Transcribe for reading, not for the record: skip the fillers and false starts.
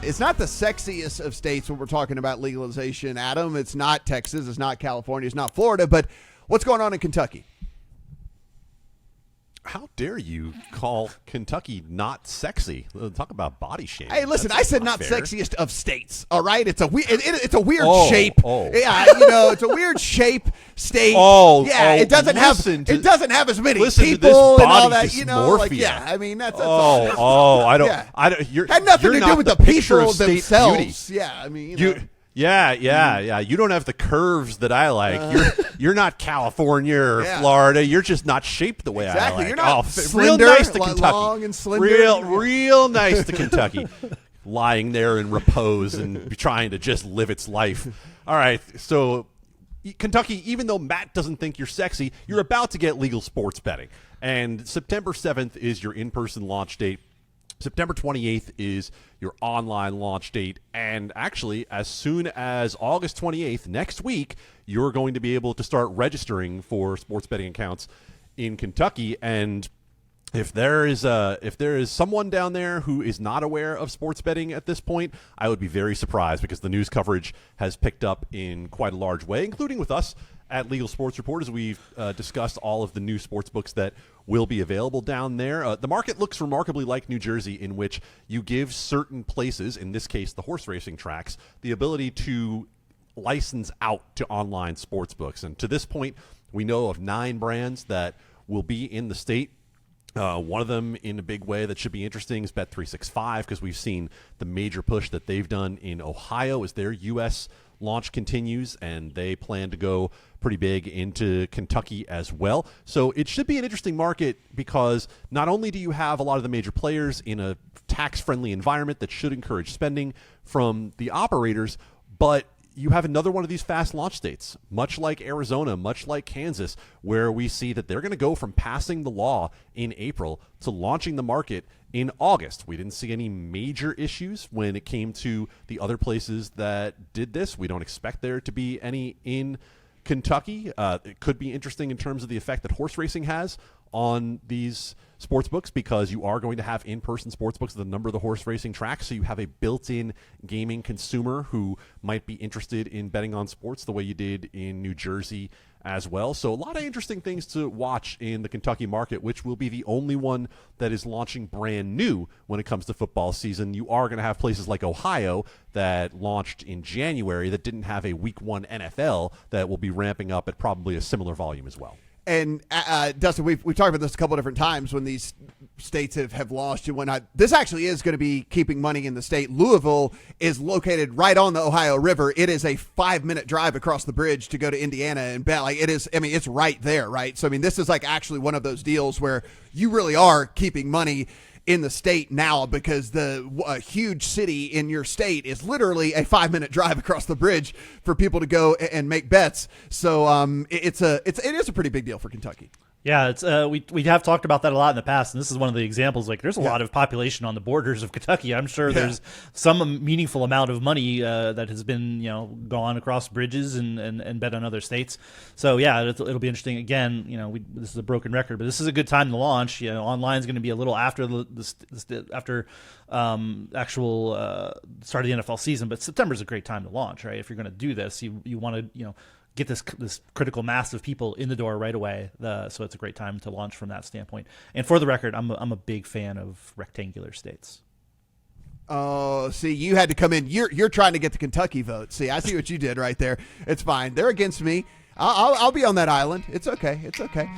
It's not the sexiest of states when we're talking about legalization, Adam. It's not Texas. It's not California. It's not Florida. But what's going on in Kentucky? How dare you call Kentucky not sexy? Talk about body shaming. Hey, listen, That's I said not fair. sexiest of states. All right, it's a it's a weird shape. Oh. Yeah, it's a weird shape state. It doesn't have as many listen people to this and all body that. dysmorphia. I mean that's I don't. Yeah. I don't. You're, had nothing you're to do not with the the picture people of state themselves. beauty. Yeah, I mean Yeah. You don't have the curves that I like. You're not California or Florida. You're just not shaped the way I like. You're not real slender, nice to Kentucky. long and slender. Real nice to Kentucky. Lying there in repose and trying to just live its life. All right, so Kentucky, even though Matt doesn't think you're sexy, you're about to get legal sports betting. And September 7th is your in-person launch date. September 28th is your online launch date. And actually, as soon as August 28th, next week, you're going to be able to start registering for sports betting accounts in Kentucky. And if there is someone down there who is not aware of sports betting at this point, I would be very surprised because the news coverage has picked up in quite a large way, including with us at Legal Sports Report as we've discussed all of the new sports books that will be available down there. The market looks remarkably like New Jersey, in which you give certain places, in this case the horse racing tracks, the ability to license out to online sports books. And to this point, we know of 9 brands that will be in the state. One of them in a big way that should be interesting is Bet365, because we've seen the major push that they've done in Ohio as their U.S. launch continues, and they plan to go pretty big into Kentucky as well. So it should be an interesting market because not only do you have a lot of the major players in a tax-friendly environment that should encourage spending from the operators, but you have another one of these fast launch states, much like Arizona, much like Kansas, where we see that they're going to go from passing the law in April to launching the market in August. We didn't see any major issues when it came to the other places that did this. We don't expect there to be any in Kentucky. It could be interesting in terms of the effect that horse racing has on these sports books, because you are going to have in-person sports books at a number of the horse racing tracks, so you have a built-in gaming consumer who might be interested in betting on sports the way you did in New Jersey as well. So a lot of interesting things to watch in the Kentucky market, which will be the only one that is launching brand new when it comes to football season. You are going to have places like Ohio that launched in January that didn't have a week 1 NFL that will be ramping up at probably a similar volume as well. And Dustin, we've talked about this a couple of different times when these states have launched and whatnot. This actually is going to be keeping money in the state. Louisville is located right on the Ohio River. It is a 5-minute drive across the bridge to go to Indiana and bet. Like, it is. I mean, it's right there, right? So I mean, this is like actually one of those deals where you really are keeping money in the state now, because the huge city in your state is literally a 5-minute drive across the bridge for people to go and make bets. So it is a pretty big deal for Kentucky. Yeah, it's we have talked about that a lot in the past, and this is one of the examples. Like, there's a lot of population on the borders of Kentucky. I'm sure there's some meaningful amount of money that has been gone across bridges and bet on other states. So yeah, it'll be interesting. Again, this is a broken record, but this is a good time to launch. Online is going to be a little after after actual start of the NFL season, but September is a great time to launch, right? If you're going to do this, you want to get this critical mass of people in the door right away. So it's a great time to launch from that standpoint. And for the record, I'm a big fan of rectangular states. Oh, see, you had to come in. You're trying to get the Kentucky vote. See, I see what you did right there. It's fine. They're against me. I'll be on that island. It's okay. It's okay.